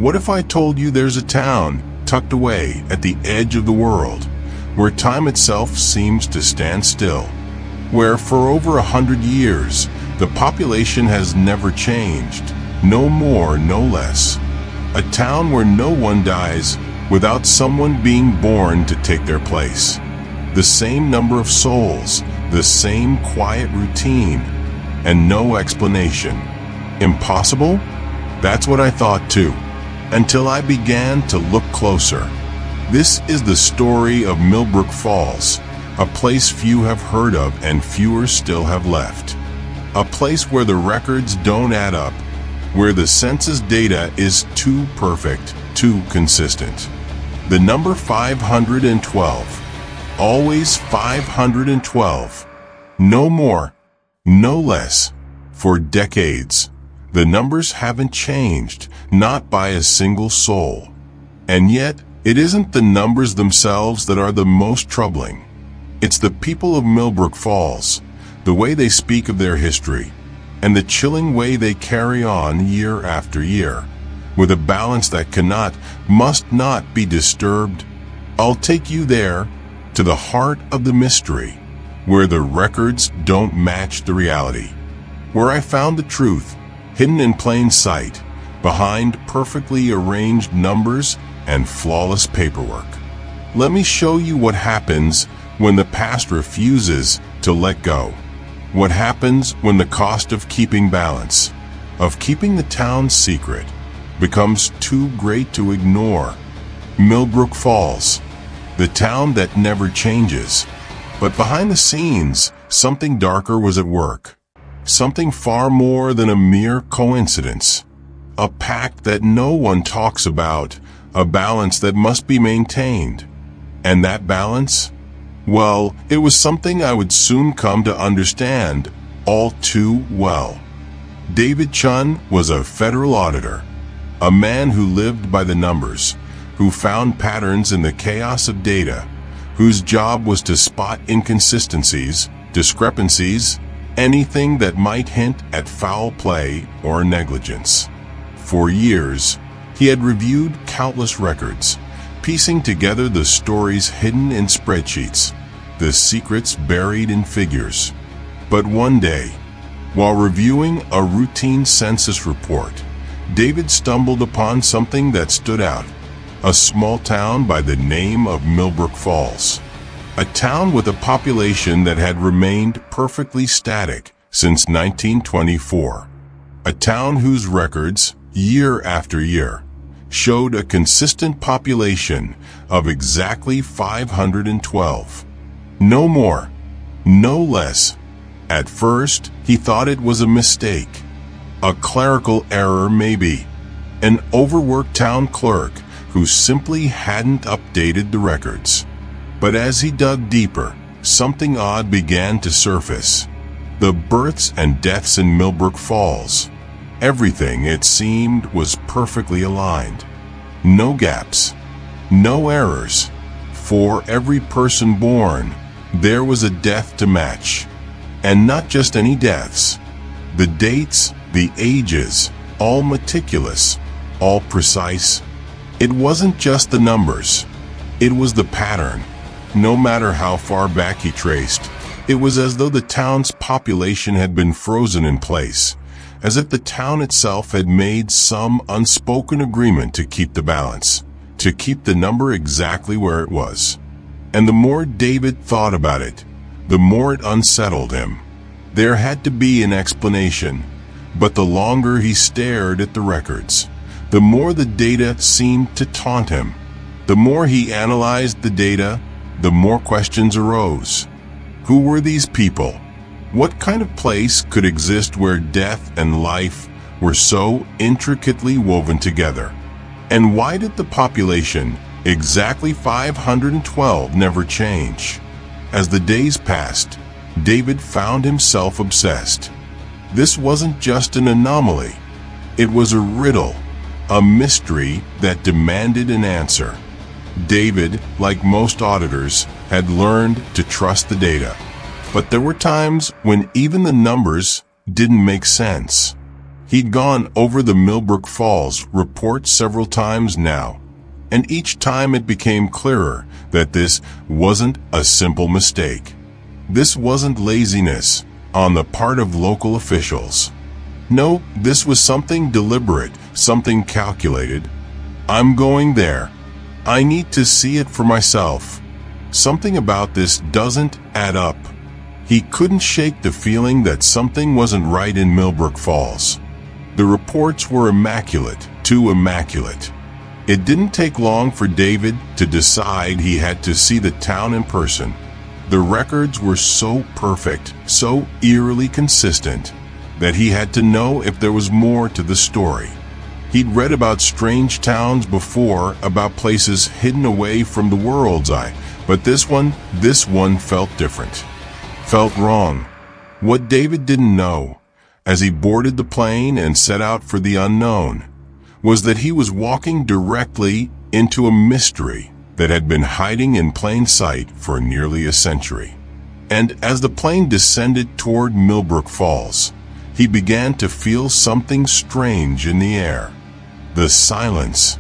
What if I told you there's a town tucked away at the edge of the world, where time itself seems to stand still, where for over 100 years the population has never changed, no more, no less. A town where no one dies without someone being born to take their place. The same number of souls, the same quiet routine, and no explanation. Impossible? That's what I thought too, until I began to look closer. This is the story of Millbrook Falls, a place few have heard of and fewer still have left. A place where the records don't add up, where the census data is too perfect, too consistent. The number 512, always 512, no more, no less. For decades, the numbers haven't changed, not by a single soul. And yet, it isn't the numbers themselves that are the most troubling. It's the people of Millbrook Falls, the way they speak of their history, and the chilling way they carry on year after year, with a balance that must not be disturbed. I'll take you there, to the heart of the mystery, where the records don't match the reality, where I found the truth, hidden in plain sight, behind perfectly arranged numbers and flawless paperwork. Let me show you what happens when the past refuses to let go. What happens when the cost of keeping balance, of keeping the town secret, becomes too great to ignore. Millbrook Falls, the town that never changes. But behind the scenes, something darker was at work. Something far more than a mere coincidence. A pact that no one talks about, a balance that must be maintained. And that balance? Well, it was something I would soon come to understand all too well. David Chun was a federal auditor, a man who lived by the numbers, who found patterns in the chaos of data, whose job was to spot inconsistencies, discrepancies, anything that might hint at foul play or negligence. For years, he had reviewed countless records, piecing together the stories hidden in spreadsheets, the secrets buried in figures. But one day, while reviewing a routine census report, David stumbled upon something that stood out. A small town by the name of Millbrook Falls. A town with a population that had remained perfectly static since 1924. A town whose records, year after year, showed a consistent population of exactly 512. No more, no less. At first, he thought it was a mistake. A clerical error maybe. An overworked town clerk who simply hadn't updated the records. But as he dug deeper, something odd began to surface. The births and deaths in Millbrook Falls. Everything, it seemed, was perfectly aligned. No gaps, no errors. For every person born, there was a death to match. And not just any deaths. The dates, the ages, all meticulous, all precise. It wasn't just the numbers. It was the pattern. No matter how far back he traced, it was as though the town's population had been frozen in place, as if the town itself had made some unspoken agreement to keep the balance, to keep the number exactly where it was. And the more David thought about it, the more it unsettled him. There had to be an explanation, but the longer he stared at the records, the more the data seemed to taunt him. The more he analyzed the data, the more questions arose. Who were these people? What kind of place could exist where death and life were so intricately woven together? And why did the population, exactly 512, never change? As the days passed, David found himself obsessed. This wasn't just an anomaly. It was a riddle, a mystery that demanded an answer. David, like most auditors, had learned to trust the data. But there were times when even the numbers didn't make sense. He'd gone over the Millbrook Falls report several times now, and each time it became clearer that this wasn't a simple mistake. This wasn't laziness on the part of local officials. No, this was something deliberate, something calculated. I'm going there. I need to see it for myself. Something about this doesn't add up. He couldn't shake the feeling that something wasn't right in Millbrook Falls. The reports were immaculate, too immaculate. It didn't take long for David to decide he had to see the town in person. The records were so perfect, so eerily consistent, that he had to know if there was more to the story. He'd read about strange towns before, about places hidden away from the world's eye, but this one felt different. Felt wrong. What David didn't know, as he boarded the plane and set out for the unknown, was that he was walking directly into a mystery that had been hiding in plain sight for nearly a century. And as the plane descended toward Millbrook Falls, he began to feel something strange in the air. The silence.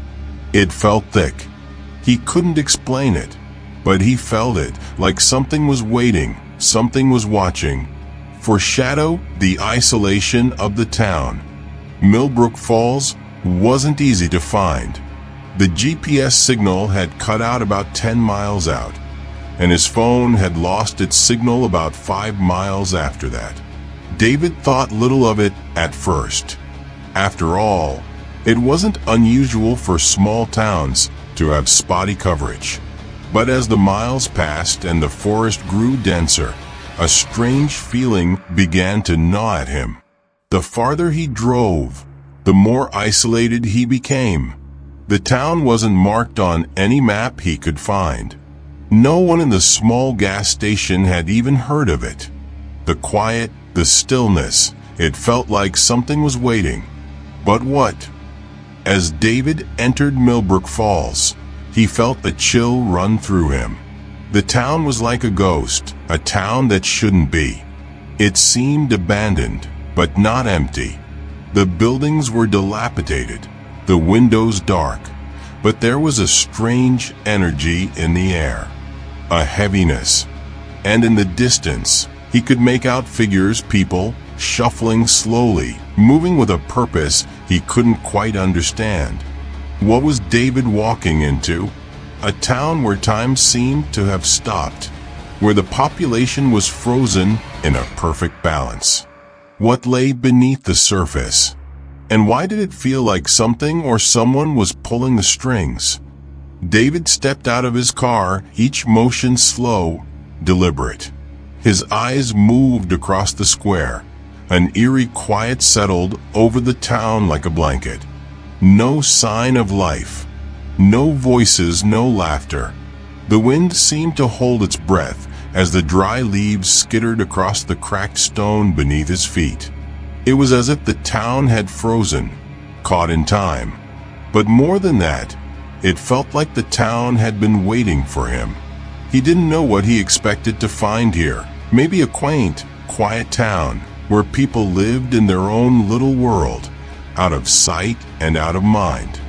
It felt thick. He couldn't explain it, but he felt it, like something was waiting, something was watching. Foreshadow the isolation of the town. Millbrook Falls wasn't easy to find. The GPS signal had cut out about 10 miles out, and his phone had lost its signal about 5 miles after that. David thought little of it at first. After all, it wasn't unusual for small towns to have spotty coverage. But as the miles passed and the forest grew denser, a strange feeling began to gnaw at him. The farther he drove, the more isolated he became. The town wasn't marked on any map he could find. No one in the small gas station had even heard of it. The quiet, the stillness, it felt like something was waiting. But what? As David entered Millbrook Falls, he felt a chill run through him. The town was like a ghost, a town that shouldn't be. It seemed abandoned, but not empty. The buildings were dilapidated, the windows dark, but there was a strange energy in the air, a heaviness. And in the distance, he could make out figures, people, shuffling slowly, moving with a purpose he couldn't quite understand. What was David walking into? A town where time seemed to have stopped, where the population was frozen in a perfect balance. What lay beneath the surface? And why did it feel like something or someone was pulling the strings? David stepped out of his car, each motion slow, deliberate. His eyes moved across the square. An eerie quiet settled over the town like a blanket. No sign of life. No voices, no laughter. The wind seemed to hold its breath as the dry leaves skittered across the cracked stone beneath his feet. It was as if the town had frozen, caught in time. But more than that, it felt like the town had been waiting for him. He didn't know what he expected to find here. Maybe a quaint, quiet town where people lived in their own little world, out of sight and out of mind.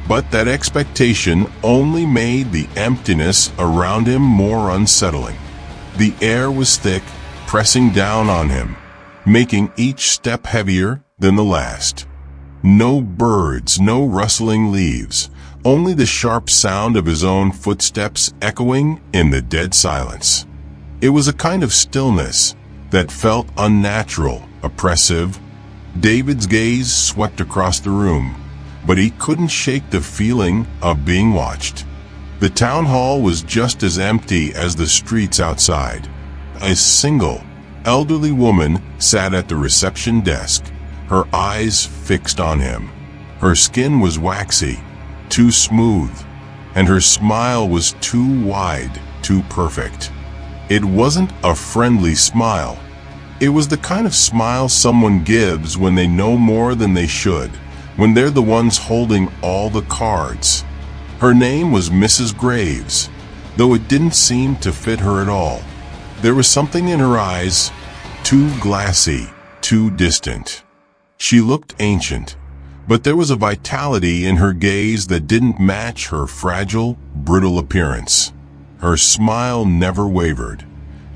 But that expectation only made the emptiness around him more unsettling. The air was thick, pressing down on him, making each step heavier than the last. No birds, no rustling leaves, only the sharp sound of his own footsteps echoing in the dead silence. It was a kind of stillness that felt unnatural, oppressive. David's gaze swept across the room, but he couldn't shake the feeling of being watched. The town hall was just as empty as the streets outside. A single, elderly woman sat at the reception desk, her eyes fixed on him. Her skin was waxy, too smooth, and her smile was too wide, too perfect. It wasn't a friendly smile. It was the kind of smile someone gives when they know more than they should, when they're the ones holding all the cards. Her name was Mrs. Graves, though it didn't seem to fit her at all. There was something in her eyes, too glassy, too distant. She looked ancient, but there was a vitality in her gaze that didn't match her fragile, brittle appearance. Her smile never wavered,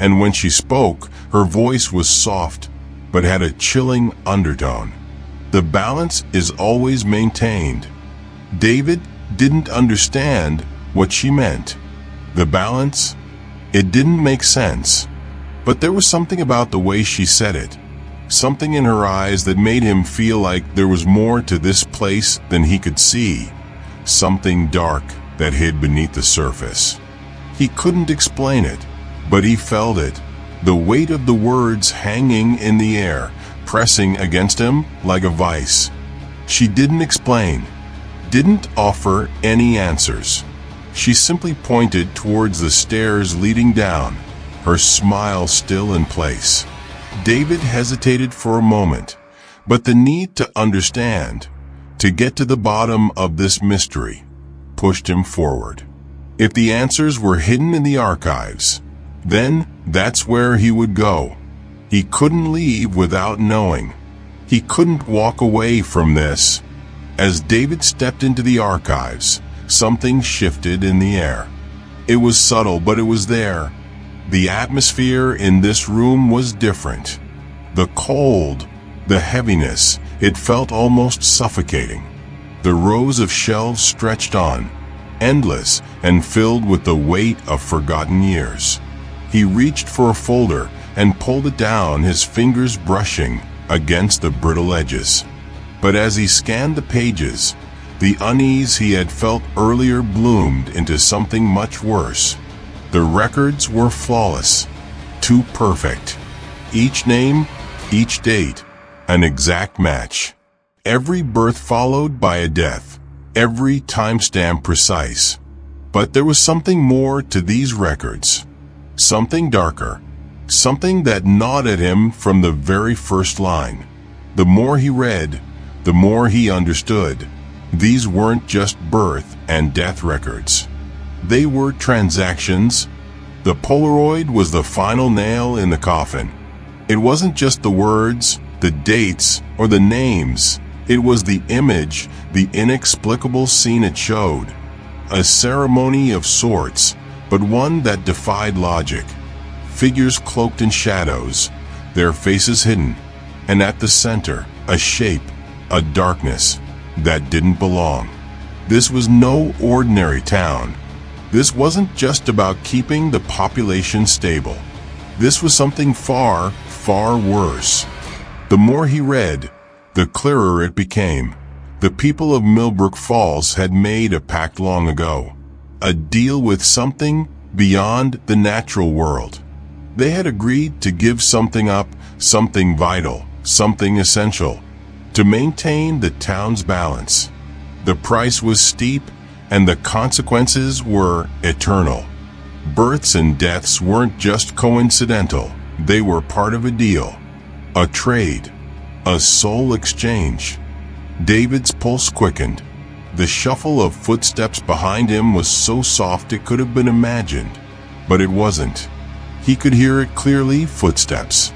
and when she spoke, her voice was soft, but had a chilling undertone. The balance is always maintained. David didn't understand what she meant. The balance? It didn't make sense. But there was something about the way she said it, something in her eyes that made him feel like there was more to this place than he could see, something dark that hid beneath the surface. He couldn't explain it, but he felt it, the weight of the words hanging in the air, pressing against him like a vice. She didn't explain, didn't offer any answers. She simply pointed towards the stairs leading down, her smile still in place. David hesitated for a moment, but the need to understand, to get to the bottom of this mystery, pushed him forward. If the answers were hidden in the archives, then that's where he would go. He couldn't leave without knowing. He couldn't walk away from this. As David stepped into the archives, something shifted in the air. It was subtle, but it was there. The atmosphere in this room was different. The cold, the heaviness, it felt almost suffocating. The rows of shelves stretched on, endless and filled with the weight of forgotten years. He reached for a folder and pulled it down, his fingers brushing against the brittle edges. But as he scanned the pages, the unease he had felt earlier bloomed into something much worse. The records were flawless, too perfect. Each name, each date, an exact match. Every birth followed by a death, every timestamp precise. But there was something more to these records, something darker, something that gnawed at him from the very first line. The more he read, the more he understood. These weren't just birth and death records. They were transactions. The Polaroid was the final nail in the coffin. It wasn't just the words, the dates, or the names. It was the image, the inexplicable scene it showed. A ceremony of sorts, but one that defied logic. Figures cloaked in shadows, their faces hidden, and at the center, a shape, a darkness that didn't belong. This was no ordinary town. This wasn't just about keeping the population stable. This was something far, far worse. The more he read, the clearer it became. The people of Millbrook Falls had made a pact long ago, a deal with something beyond the natural world. They had agreed to give something up, something vital, something essential, to maintain the town's balance. The price was steep, and the consequences were eternal. Births and deaths weren't just coincidental. They were part of a deal, a trade, a soul exchange. David's pulse quickened. The shuffle of footsteps behind him was so soft it could have been imagined, but it wasn't. He could hear it clearly, footsteps.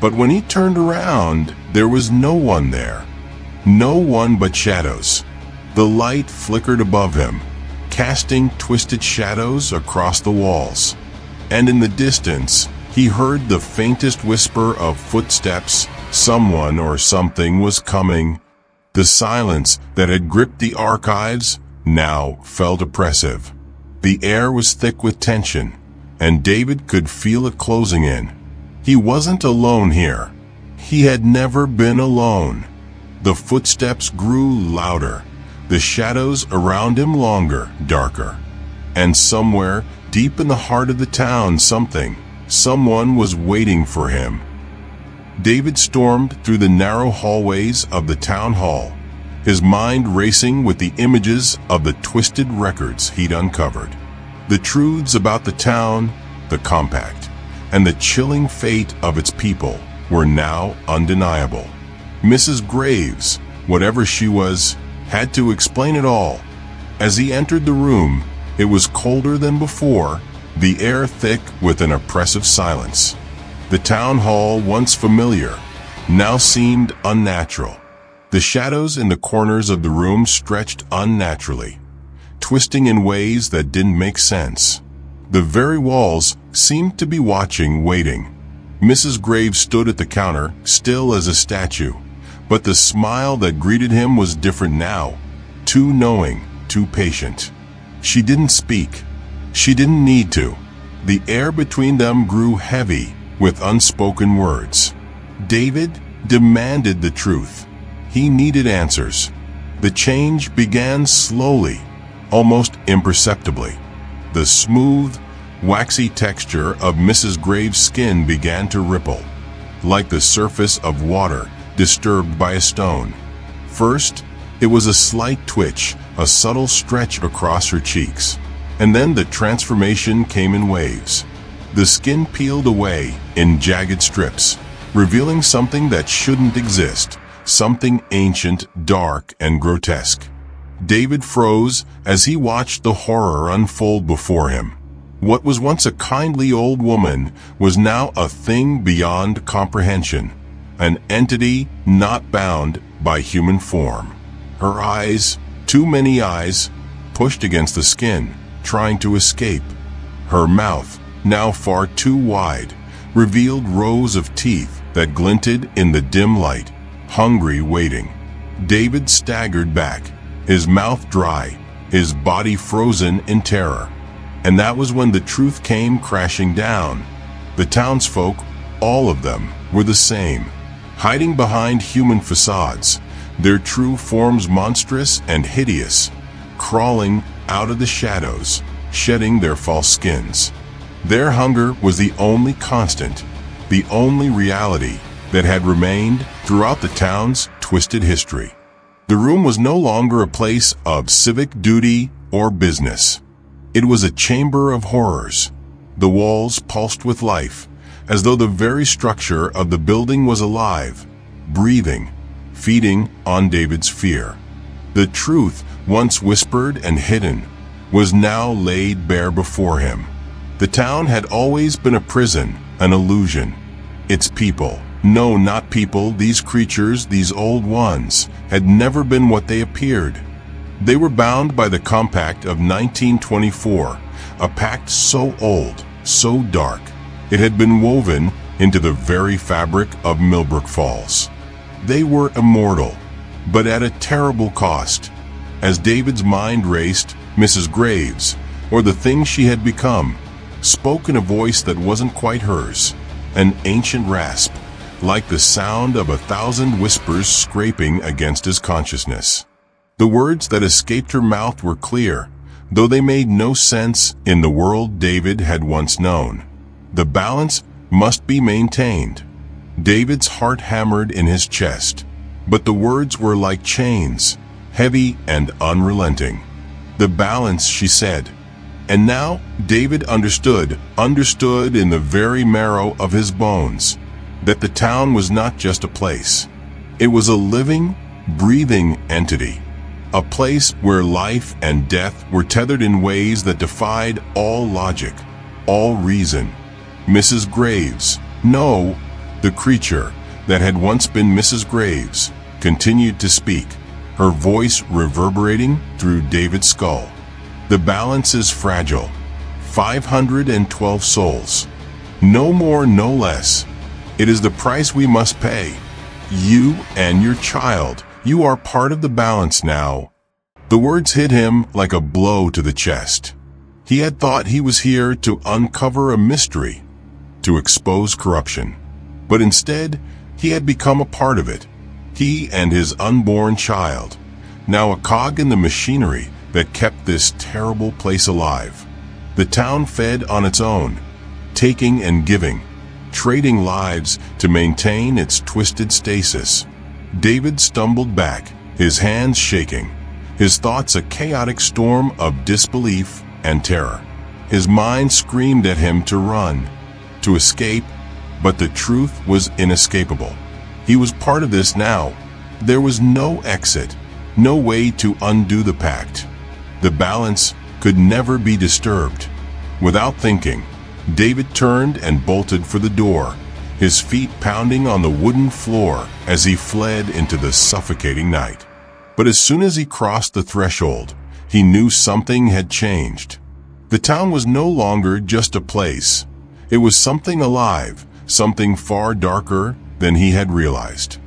But when he turned around, there was no one there. No one but shadows. The light flickered above him, casting twisted shadows across the walls. And in the distance, he heard the faintest whisper of footsteps. Someone or something was coming. The silence that had gripped the archives now felt oppressive. The air was thick with tension, and David could feel it closing in. He wasn't alone here. He had never been alone. The footsteps grew louder, the shadows around him longer, darker. And somewhere, deep in the heart of the town, someone was waiting for him. David stormed through the narrow hallways of the town hall, his mind racing with the images of the twisted records he'd uncovered. The truths about the town, the compact, and the chilling fate of its people were now undeniable. Mrs. Graves, whatever she was, had to explain it all. As he entered the room, it was colder than before, the air thick with an oppressive silence. The town hall, once familiar, now seemed unnatural. The shadows in the corners of the room stretched unnaturally, twisting in ways that didn't make sense. The very walls seemed to be watching, waiting. Mrs. Graves stood at the counter, still as a statue, but the smile that greeted him was different now. Too knowing, too patient. She didn't speak. She didn't need to. The air between them grew heavy with unspoken words. David demanded the truth. He needed answers. The change began slowly, almost imperceptibly. The smooth, waxy texture of Mrs. Graves' skin began to ripple, like the surface of water disturbed by a stone. First, it was a slight twitch, a subtle stretch across her cheeks. And then the transformation came in waves. The skin peeled away in jagged strips, revealing something that shouldn't exist, something ancient, dark, and grotesque. David froze as he watched the horror unfold before him. What was once a kindly old woman was now a thing beyond comprehension, an entity not bound by human form. Her eyes, too many eyes, pushed against the skin, trying to escape. Her mouth, now far too wide, revealed rows of teeth that glinted in the dim light, hungry, waiting. David staggered back, his mouth dry, his body frozen in terror. And that was when the truth came crashing down. The townsfolk, all of them, were the same, hiding behind human facades, their true forms monstrous and hideous, crawling out of the shadows, shedding their false skins. Their hunger was the only constant, the only reality that had remained throughout the town's twisted history. The room was no longer a place of civic duty or business. It was a chamber of horrors. The walls pulsed with life, as though the very structure of the building was alive, breathing, feeding on David's fear. The truth, once whispered and hidden, was now laid bare before him. The town had always been a prison, an illusion. Its people, no, not people, these creatures, these old ones, had never been what they appeared. They were bound by the Compact of 1924, a pact so old, so dark, it had been woven into the very fabric of Millbrook Falls. They were immortal, but at a terrible cost. As David's mind raced, Mrs. Graves, or the thing she had become, spoke in a voice that wasn't quite hers, an ancient rasp, like the sound of 1,000 whispers scraping against his consciousness. The words that escaped her mouth were clear, though they made no sense in the world David had once known. The balance must be maintained. David's heart hammered in his chest, but the words were like chains, heavy and unrelenting. The balance, she said. And now David understood in the very marrow of his bones, that the town was not just a place. It was a living, breathing entity. A place where life and death were tethered in ways that defied all logic, all reason. Mrs. Graves, no, the creature that had once been Mrs. Graves, continued to speak, her voice reverberating through David's skull. The balance is fragile. 512 souls. No more, no less. It is the price we must pay. You and your child, you are part of the balance now. The words hit him like a blow to the chest. He had thought he was here to uncover a mystery, to expose corruption. But instead, he had become a part of it. He and his unborn child, now a cog in the machinery that kept this terrible place alive. The town fed on its own, taking and giving, trading lives to maintain its twisted stasis. David stumbled back, his hands shaking, his thoughts a chaotic storm of disbelief and terror. His mind screamed at him to run, to escape, but the truth was inescapable. He was part of this now. There was no exit, no way to undo the pact. The balance could never be disturbed. Without thinking, David turned and bolted for the door, his feet pounding on the wooden floor as he fled into the suffocating night. But as soon as he crossed the threshold, he knew something had changed. The town was no longer just a place. It was something alive, something far darker than he had realized.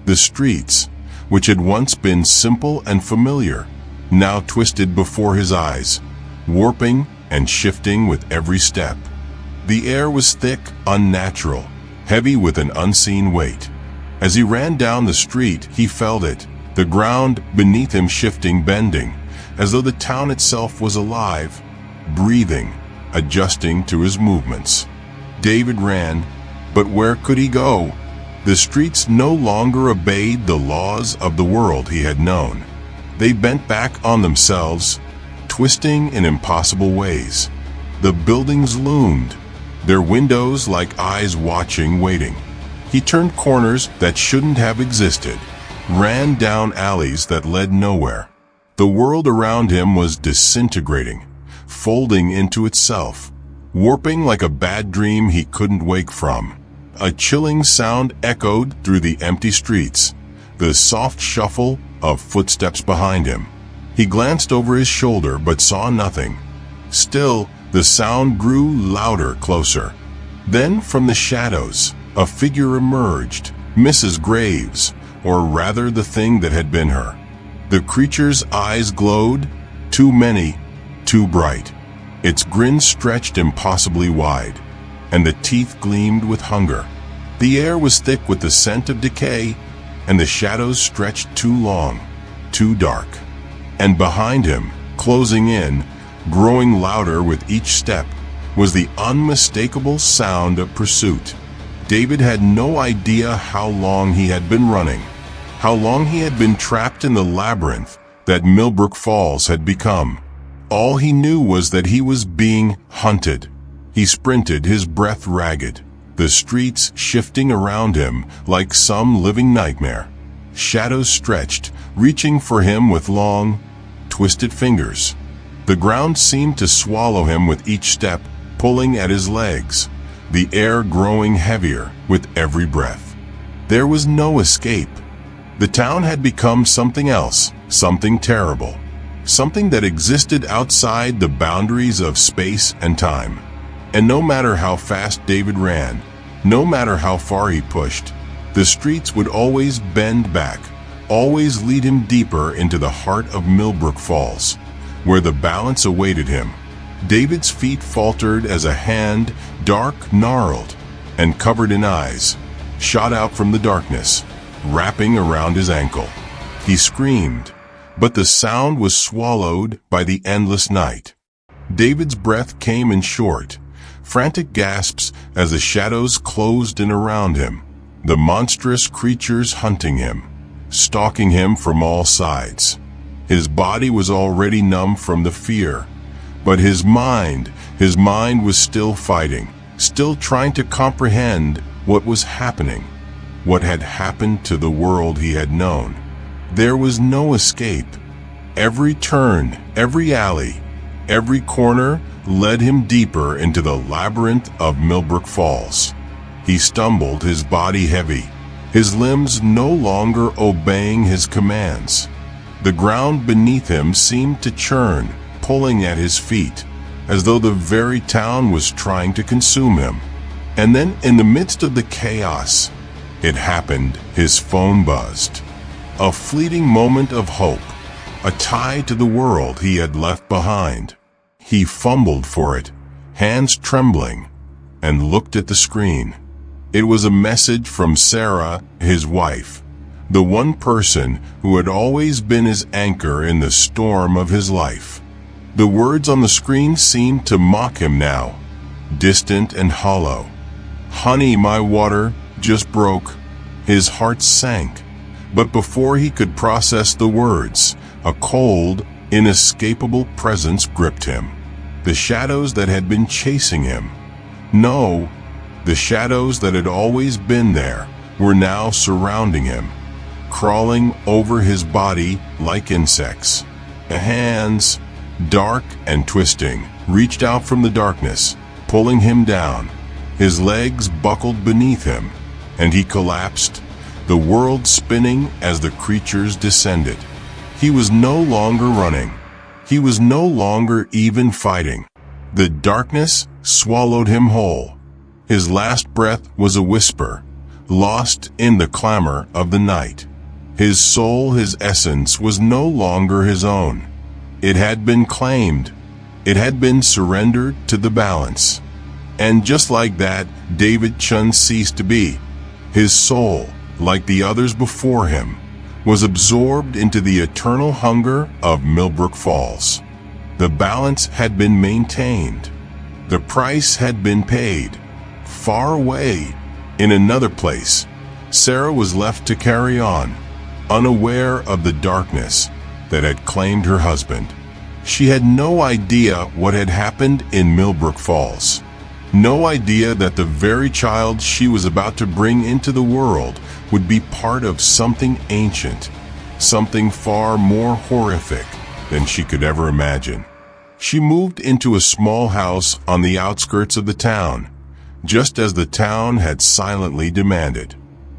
The streets, which had once been simple and familiar, now twisted before his eyes, warping and shifting with every step. The air was thick, unnatural, heavy with an unseen weight. As he ran down the street, he felt it, the ground beneath him shifting, bending, as though the town itself was alive, breathing, adjusting to his movements. David ran, but where could he go? The streets no longer obeyed the laws of the world he had known. They bent back on themselves, twisting in impossible ways. The buildings loomed, their windows like eyes watching, waiting. He turned corners that shouldn't have existed, ran down alleys that led nowhere. The world around him was disintegrating, folding into itself, warping like a bad dream he couldn't wake from. A chilling sound echoed through the empty streets, the soft shuffle of footsteps behind him. He glanced over his shoulder but saw nothing. Still, the sound grew louder, closer. Then, from the shadows, a figure emerged, Mrs. Graves, or rather the thing that had been her. The creature's eyes glowed, too many, too bright. Its grin stretched impossibly wide, and the teeth gleamed with hunger. The air was thick with the scent of decay, and the shadows stretched too long, too dark. And behind him, closing in, growing louder with each step, was the unmistakable sound of pursuit. David had no idea how long he had been running, how long he had been trapped in the labyrinth that Millbrook Falls had become. All he knew was that he was being hunted. He sprinted, his breath ragged, the streets shifting around him like some living nightmare. Shadows stretched, reaching for him with long, twisted fingers. The ground seemed to swallow him with each step, pulling at his legs, the air growing heavier with every breath. There was no escape. The town had become something else, something terrible, something that existed outside the boundaries of space and time. And no matter how fast David ran, no matter how far he pushed, the streets would always bend back, always lead him deeper into the heart of Millbrook Falls, where the balance awaited him. David's feet faltered as a hand, dark, gnarled, and covered in eyes, shot out from the darkness, wrapping around his ankle. He screamed, but the sound was swallowed by the endless night. David's breath came in short, frantic gasps as the shadows closed in around him, the monstrous creatures hunting him, stalking him from all sides. His body was already numb from the fear, but his mind was still fighting, still trying to comprehend what was happening, what had happened to the world he had known. There was no escape. Every turn, every alley, every corner led him deeper into the labyrinth of Millbrook Falls. He stumbled, his body heavy, his limbs no longer obeying his commands. The ground beneath him seemed to churn, pulling at his feet, as though the very town was trying to consume him. And then, in the midst of the chaos, it happened. His phone buzzed. A fleeting moment of hope, a tie to the world he had left behind. He fumbled for it, hands trembling, and looked at the screen. It was a message from Sarah, his wife, the one person who had always been his anchor in the storm of his life. The words on the screen seemed to mock him now, distant and hollow. "Honey, my water just broke." His heart sank, but before he could process the words, a cold, inescapable presence gripped him. The shadows that had been chasing him. No, the shadows that had always been there were now surrounding him, crawling over his body like insects. Hands, dark and twisting, reached out from the darkness, pulling him down. His legs buckled beneath him, and he collapsed, the world spinning as the creatures descended. He was no longer running. He was no longer even fighting. The darkness swallowed him whole. His last breath was a whisper, lost in the clamor of the night. His soul, his essence, was no longer his own. It had been claimed. It had been surrendered to the balance. And just like that, David Chun ceased to be. His soul, like the others before him, was absorbed into the eternal hunger of Millbrook Falls. The balance had been maintained. The price had been paid. Far away, in another place, Sarah was left to carry on, unaware of the darkness that had claimed her husband. She had no idea what had happened in Millbrook Falls. No idea that the very child she was about to bring into the world would be part of something ancient, something far more horrific than she could ever imagine. She moved into a small house on the outskirts of the town, just as the town had silently demanded.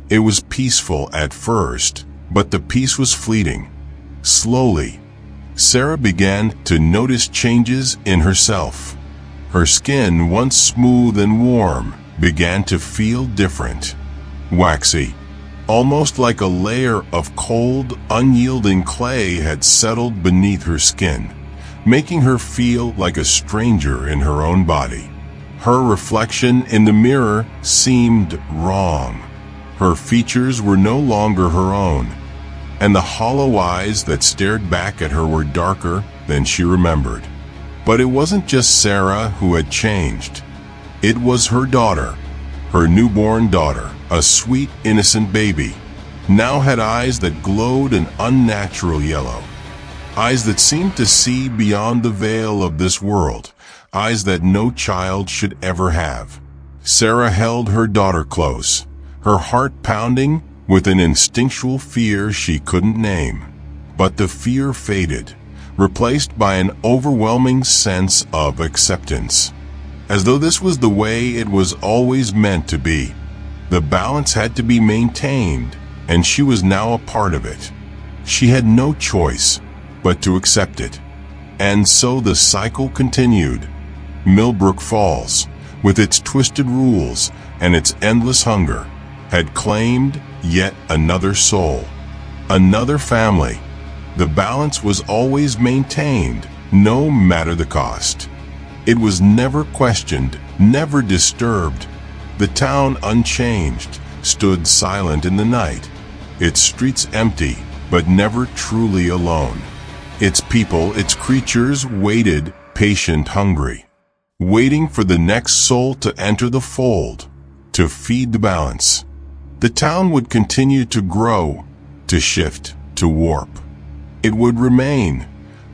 It was peaceful at first, but the peace was fleeting. Slowly, Sarah began to notice changes in herself. Her skin, once smooth and warm, began to feel different. Waxy, almost like a layer of cold, unyielding clay had settled beneath her skin, making her feel like a stranger in her own body. Her reflection in the mirror seemed wrong. Her features were no longer her own, and the hollow eyes that stared back at her were darker than she remembered. But it wasn't just Sarah who had changed. It was her daughter, her newborn daughter, a sweet, innocent baby, now had eyes that glowed an unnatural yellow. Eyes that seemed to see beyond the veil of this world, eyes that no child should ever have. Sarah held her daughter close, her heart pounding with an instinctual fear she couldn't name. But the fear faded, replaced by an overwhelming sense of acceptance. As though this was the way it was always meant to be. The balance had to be maintained, and she was now a part of it. She had no choice but to accept it. And so the cycle continued. Millbrook Falls, with its twisted rules and its endless hunger, had claimed yet another soul, another family. The balance was always maintained, no matter the cost. It was never questioned, never disturbed. The town, unchanged, stood silent in the night, its streets empty, but never truly alone. Its people, its creatures waited, patient, hungry, waiting for the next soul to enter the fold, to feed the balance. The town would continue to grow, to shift, to warp. It would remain,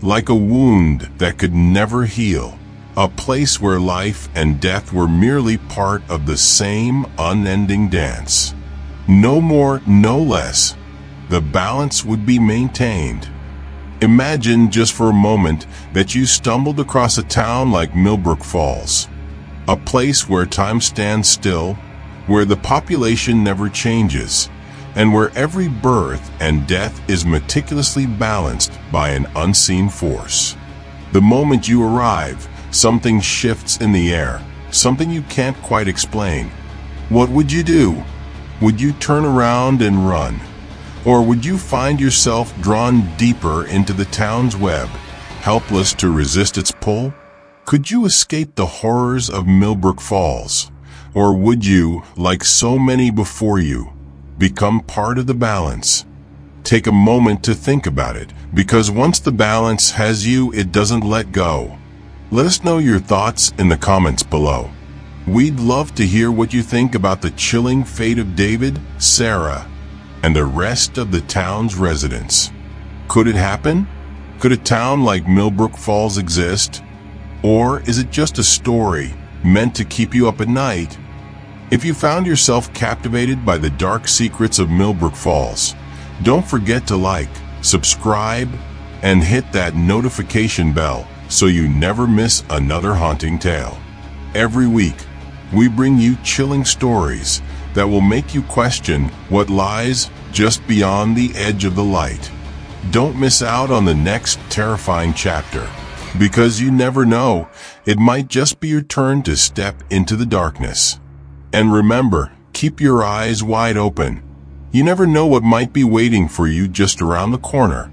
like a wound that could never heal, a place where life and death were merely part of the same unending dance. No more, no less. The balance would be maintained. Imagine just for a moment that you stumbled across a town like Millbrook Falls, a place where time stands still, where the population never changes, and where every birth and death is meticulously balanced by an unseen force. The moment you arrive, something shifts in the air, something you can't quite explain. What would you do? Would you turn around and run? Or would you find yourself drawn deeper into the town's web, helpless to resist its pull? Could you escape the horrors of Millbrook Falls? Or would you, like so many before you, become part of the balance? Take a moment to think about it, because once the balance has you, it doesn't let go. Let us know your thoughts in the comments below. We'd love to hear what you think about the chilling fate of David, Sarah, and the rest of the town's residents. Could it happen? Could a town like Millbrook Falls exist? Or is it just a story meant to keep you up at night? If you found yourself captivated by the dark secrets of Millbrook Falls, don't forget to like, subscribe, and hit that notification bell so you never miss another haunting tale. Every week, we bring you chilling stories that will make you question what lies just beyond the edge of the light. Don't miss out on the next terrifying chapter, because you never know, it might just be your turn to step into the darkness. And remember, keep your eyes wide open. You never know what might be waiting for you just around the corner.